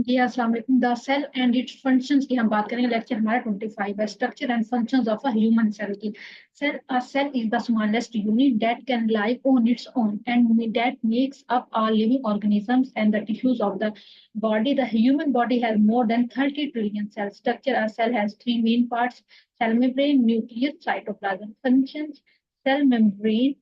जी अस्सलाम वालेकुम। The cell and its functions की हम बात करेंगे। लेक्चर हमारा 25 है, structure and functions of a human cell की। Cell is the smallest unit that can live on its own and that makes up all living organisms and the tissues of the body. The human body has more than 30 trillion cells. Structure: a cell has three main parts: cell membrane, nucleus, cytoplasm. Functions: cell membrane.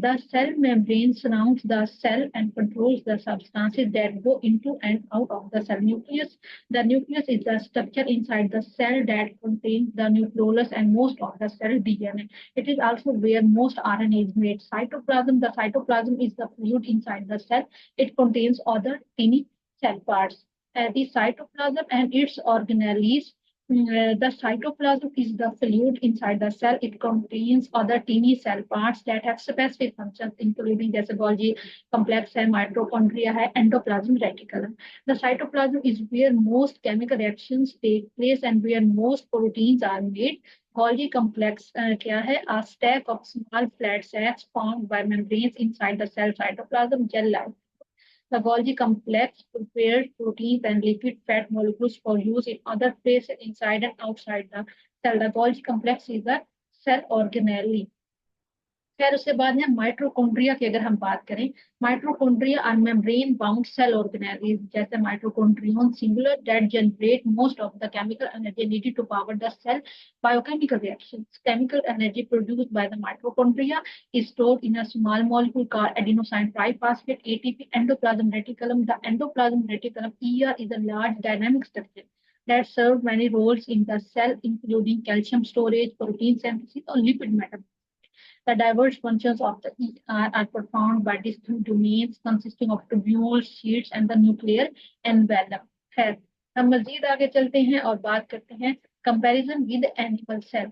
The cell membrane surrounds the cell and controls the substances that go into and out of the cell. Nucleus. The nucleus is the structure inside the cell that contains the nucleolus and most of the cell DNA. It is also where most RNA is made. Cytoplasm. The cytoplasm is the fluid inside the cell. It contains other tiny cell parts. The cytoplasm and its organelles. The cytoplasm is the fluid inside the cell. It contains other teeny cell parts that have specific functions, including जैसे Golgi complex है, mitochondria है, endoplasmic reticulum. The cytoplasm is where most chemical reactions take place and where most proteins are made. Golgi complex क्या है? A stack of small flat sacs formed by membranes inside the cell cytoplasm, gel-like. The Golgi complex prepares proteins and lipid fat molecules for use in other places inside and outside the cell. The Golgi complex is a cell organelle. फिर उसके बाद में mitochondria की अगर हम बात करें, mitochondria are membrane bound cell organelles जैसे mitochondrion singular that generate most of the chemical energy needed to power the cell biochemical reactions. Chemical energy produced by the mitochondria is stored in a small molecule called adenosine triphosphate ATP endoplasm reticulum. The endoplasm reticulum ER is a large dynamic structure that serves many roles in the cell, including calcium storage, protein synthesis, or lipid metabolism. The diverse functions of the ER are performed by these two domains consisting of tubules, sheets, and the nuclear envelope. खैर, हम मजीद आगे चलते हैं और बात करते हैं comparison with animal cell.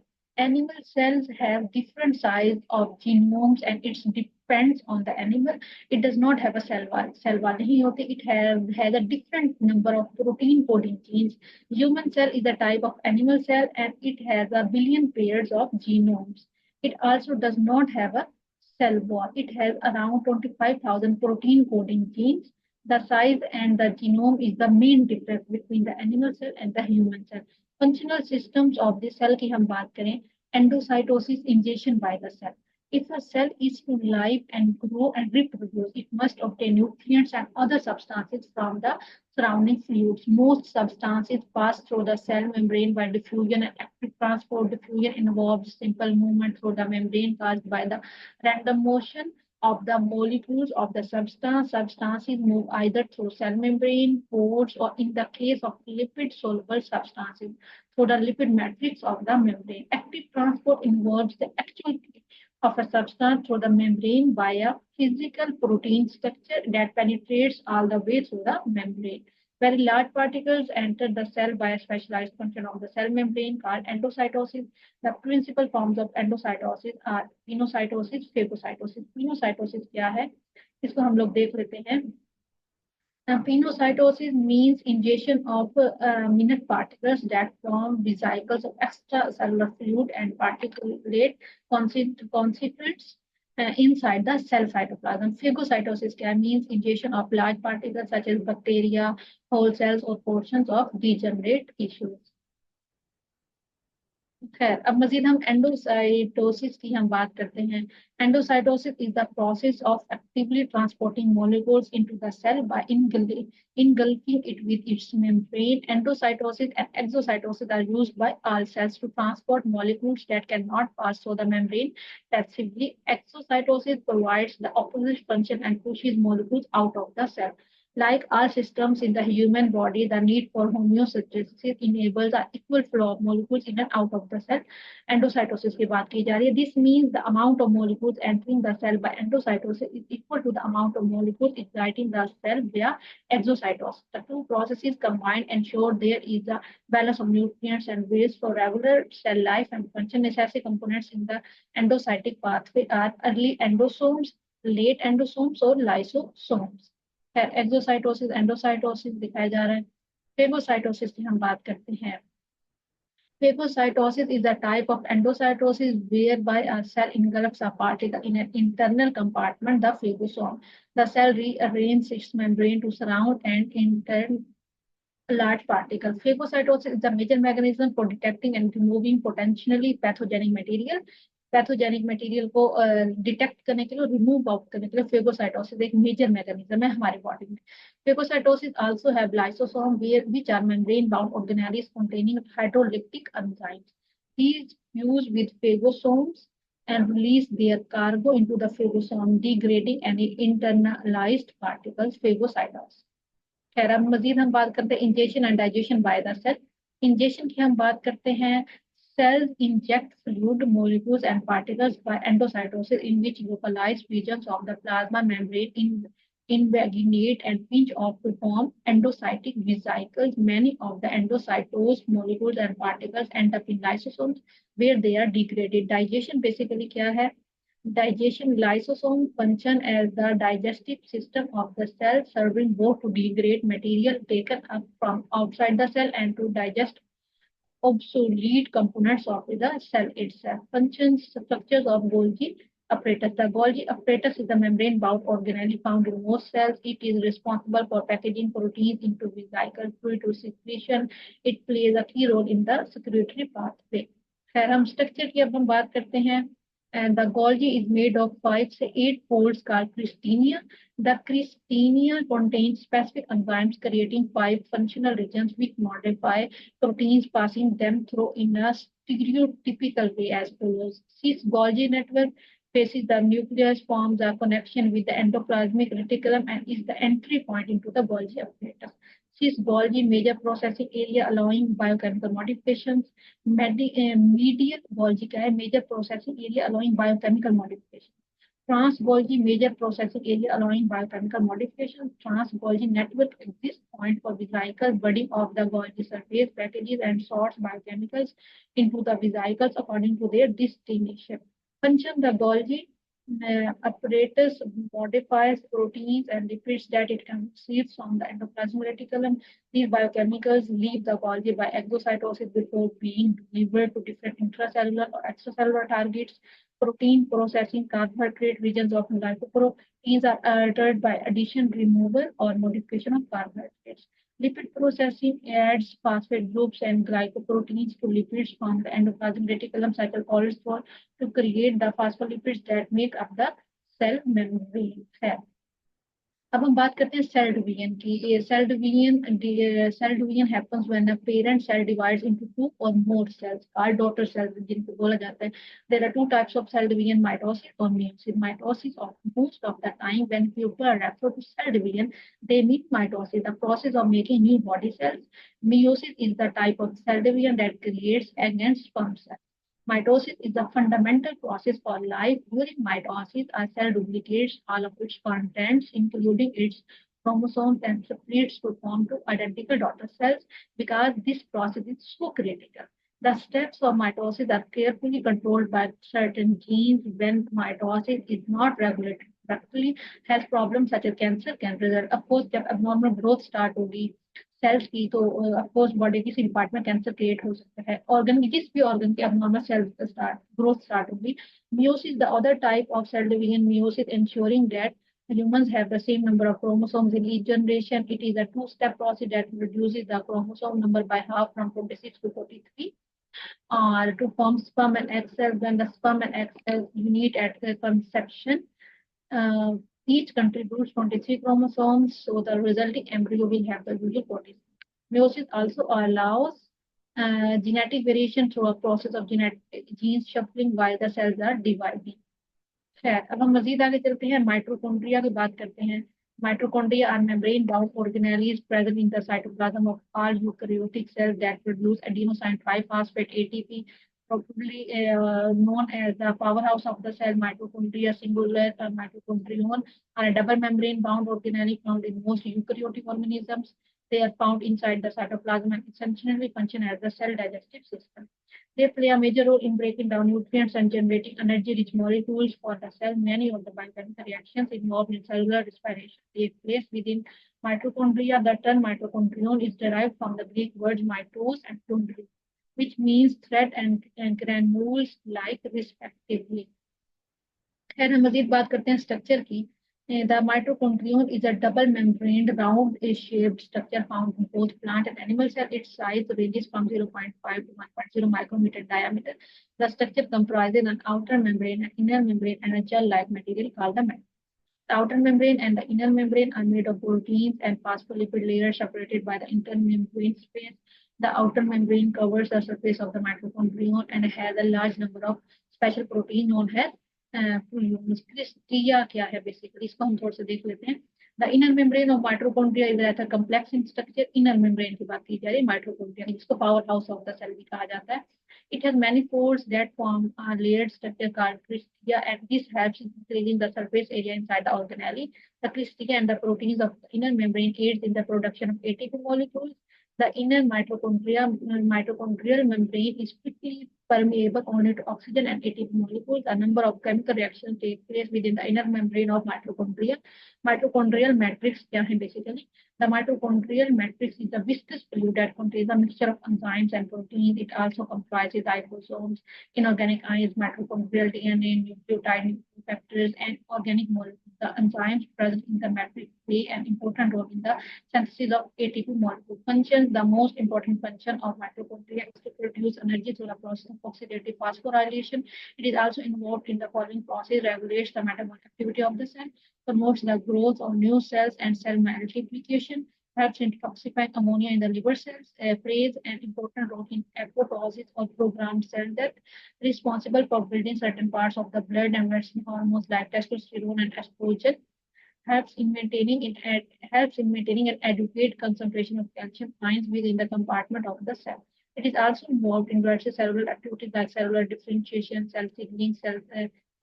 Animal cells have different size of genomes and it depends on the animal. It does not have a cell wall. Cell wall नहीं होती. It has a different number of protein coding genes. Human cell is a type of animal cell and it has a billion pairs of genomes. It also does not have a cell wall. It has around 25,000 protein coding genes. The size and the genome is the main difference between the animal cell and the human cell. Functional systems of the cell की हम बात करें, endocytosis, ingestion by the cell. If a cell is to live and grow and reproduce, it must obtain nutrients and other substances from the surrounding fluids. Most substances pass through the cell membrane by diffusion and active transport. Diffusion involves simple movement through the membrane caused by the random motion of the molecules of the substance. Substances move either through cell membrane, pores, or in the case of lipid-soluble substances, through the lipid matrix of the membrane. Active transport involves the activity of a substance through the membrane by a physical protein structure that penetrates all the way through the membrane. Very large particles enter the cell by a specialized function of the cell membrane called endocytosis. The principal forms of endocytosis are pinocytosis, phagocytosis. Pinocytosis क्या है? इसको हम लोग देख लेते हैं. Pinocytosis means ingestion of minute particles that form vesicles of extracellular fluid and particulate constituents inside the cell cytoplasm. Phagocytosis means ingestion of large particles such as bacteria, whole cells, or portions of degenerate tissues. खैर, अब मजीद हम endocytosis की हम बात करते हैं. Endocytosis is the process of actively transporting molecules into the cell by engulfing it with its membrane. Endocytosis and exocytosis are used by all cells to transport molecules that cannot pass through the membrane passively. Exocytosis provides the opposite function and pushes molecules out of the cell. Like all systems in the human body, the need for homeostasis enables an equal flow of molecules in and out of the cell. Endocytosis की बात की जा रही है. This means the amount of molecules entering the cell by endocytosis is equal to the amount of molecules exiting the cell via exocytosis. The two processes combined ensure there is a balance of nutrients and waste for regular cell life and function. Necessary components in the endocytic pathway are early endosomes, late endosomes, or lysosomes. Exocytosis, endocytosis दिखाया जा रहा है. Phagocytosis की हम बात करते हैं. Phagocytosis is a type of endocytosis whereby a cell engulfs a particle in an internal compartment, the phagosome. The cell rearranges its membrane to surround and large particles. Phagocytosis is the major mechanism for detecting and removing potentially pathogenic material. Pathogenic material को detect करने के लिए, remove out करने के लिए phagocytosis एक major mechanism है हमारे बॉडी में. Phagocytosis also have lysosome which are membrane bound organelles containing hydrolytic enzymes. These fuse with phagosomes and release their cargo into the phagosome, degrading any internalized particles. Phagocytosis. खैर अब मजीद हम बात करते हैं injection and digestion by the cell. Injection की हम बात करते हैं. Cells inject fluid, molecules, and particles by endocytosis, in which localized regions of the plasma membrane invaginate and pinch off to form endocytic vesicles. Many of the endocytosed molecules and particles end up in lysosomes, where they are degraded. Digestion basically क्या है? Digestion lysosome function as the digestive system of the cell, serving both to degrade material taken up from outside the cell and to digest obsolete components of the cell itself. Functions, structures of Golgi apparatus. The Golgi apparatus is the membrane-bound organelle found in most cells. It is responsible for packaging proteins into vesicles, fluid to secretion. It plays a key role in the secretory pathway. खैर हम structure की अब हम बात करते हैं. And the Golgi is made of 5 to 8 folds called cristinia. The cristinia contains specific enzymes creating 5 functional regions which modify proteins, passing them through in a stereotypical way as follows. This Golgi network faces the nucleus, forms a connection with the endoplasmic reticulum, and is the entry point into the Golgi apparatus. This Golgi major processing area allowing biochemical modifications. Medial Golgi का है major processing area allowing biochemical modification. Trans Golgi major processing area allowing biochemical modification. Trans Golgi network exists point for vesicle budding of the Golgi surface, packages and sorts biochemicals into the vesicles according to their destination. Function: the Golgi apparatus modifies proteins and lipids that it can receive from the endoplasmic reticulum. These biochemicals leave the Golgi by exocytosis before being delivered to different intracellular or extracellular targets. Protein processing: carbohydrate regions of lipoproteins are altered by addition, removal, or modification of carbohydrates. Lipid processing adds phosphate groups and glycoproteins to lipids from the endoplasmic reticulum cycle cholesterol to create the phospholipids that make up the cell membrane. अब हम बात करते हैं cell division की. Cell division happens when the parent cell divides into two और more cells called daughter cells जिनको बोला जाता है. There are two types of cell division, mitosis और meiosis. Mitosis of most of the time when people refer to cell division they mean mitosis, the process of making new body cells. Meiosis is the type of cell division that creates egg and sperm cells. Mitosis is the fundamental process for life. During mitosis, a cell duplicates all of its contents, including its chromosomes, and splits to form two identical daughter cells. Because this process is so critical, the steps of mitosis are carefully controlled by certain genes. When mitosis is not regulated correctly, health problems such as cancer can result. Of course, जब abnormal growth start होगी sales की तो of course body किसी part में cancer create हो सकता है. Organ की जिस भी ऑर्गन की abnormal cell growth start होगी. Meiosis, the other type of cell division. Meiosis ensuring that humans have the same number of chromosomes in each generation. It is a two-step process that reduces the chromosome number by half from 26 to 43. Or to form sperm and egg cells. When the sperm and egg cells unite at the conception, each contributes 23 chromosomes, so the resulting embryo will have the usual 40. Meiosis also allows genetic variation through a process of gene shuffling while the cells are dividing. खैर अब हम मजीद आगे चलते हैं, mitochondria की बात करते हैं. Mitochondria are membrane-bound organelles present in the cytoplasm of all eukaryotic cells that produce adenosine triphosphate (ATP), probably known as the powerhouse of the cell. Mitochondria, singular mitochondrion, are a double membrane-bound organelle found in most eukaryotic organisms. They are found inside the cytoplasm and essentially function as the cell digestive system. They play a major role in breaking down nutrients and generating energy-rich molecules for the cell. Many of the biochemical reactions involved in cellular respiration take place within mitochondria. The term mitochondrion is derived from the Greek words mitos and chondri, which means thread and granules like respectively. खैर हम मजीद बात करते हैं structure की. The mitochondrion is a double membraned, round shaped structure found in both plant and animal cell. Its size ranges from 0.5 to 1.0 micrometer diameter. The structure comprises an outer membrane, an inner membrane, and a gel-like material called the membrane. The outer membrane and the inner membrane are made of proteins and phospholipid layers separated by the intermembrane space. The outer membrane covers the surface of the mitochondrion and has a large number of special proteins known as क्रिया क्या है basically इसको हम थोड़ा सा देख लेते हैं. The inner membrane of mitochondria is rather complex in structure. Inner membrane की बात की जा रही है mitochondria जिसको power house of the cell भी कहा जाता है. It has many pores that form a layered structure called cristia, and this helps in increasing the surface area inside the organelle. The cristia and the proteins of the inner membrane aids in the production of ATP molecules. The inner mitochondrial membrane is quickly permeable only to oxygen and ATP molecules. A number of chemical reactions take place within the inner membrane of mitochondria. Mitochondrial matrix basically. The mitochondrial matrix is a viscous fluid that contains a mixture of enzymes and proteins. It also comprises ribosomes, inorganic ions, mitochondrial DNA, nucleotide factors, and organic molecules. The enzymes present in the matrix play an important role in the synthesis of ATP molecule. Functions. The most important function of mitochondria is to produce energy through the process of oxidative phosphorylation. It is also involved in the following process: regulates the metabolic activity of the cell, promotes the growth of new cells and cell multiplication, helps in detoxifying ammonia in the liver cells, plays an important role in apoptosis or programmed cell death, responsible for building certain parts of the blood and releasing hormones like testosterone and estrogen, helps in maintaining an adequate concentration of calcium ions within the compartment of the cell. It is also involved in various cellular activities like cellular differentiation, cell signaling, cell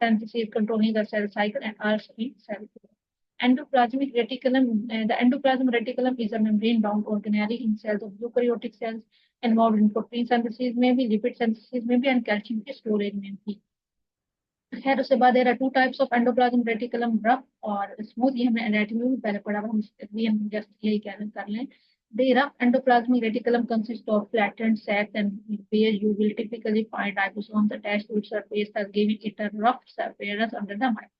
synthesis, controlling the cell cycle, and also in cell growth. Endoplasmic reticulum. The endoplasmic reticulum is a membrane-bound organelle in cells of eukaryotic cells involved in protein synthesis, maybe lipid synthesis, maybe and calcium storage, maybe. खैर उसके बाद there are two types of endoplasmic reticulum, rough और smooth. ये हमने anatomy में पहले पढ़ा हुआ, हम just यही कर लें. The rough endoplasmic reticulum consists of flattened sacs and where you will typically find ribosomes attached to its surface, thus giving it a rough appearance under the microscope.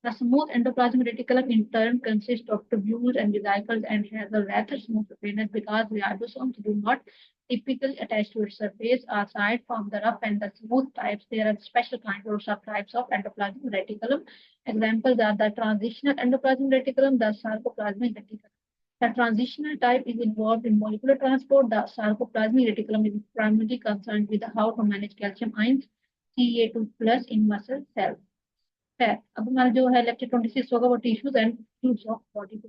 The smooth endoplasmic reticulum in turn consists of tubules and vesicles and has a rather smooth appearance because the ribosomes do not typically attach to its surface. Aside from the rough and the smooth types, there are special kinds or subtypes of endoplasmic reticulum. Examples are the transitional endoplasmic reticulum, the sarcoplasmic reticulum. The transitional type is involved in molecular transport. The sarcoplasmic reticulum is primarily concerned with how to manage calcium ions, Ca2 plus in muscle cells. है. अब हमारा जो है lecture 26 होगा वो tissues and fluids of body को.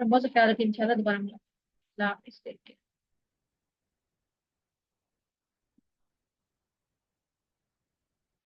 बहुत सा ख्याल रखिए इंशाल्लाह दोबारा मिलेंगे.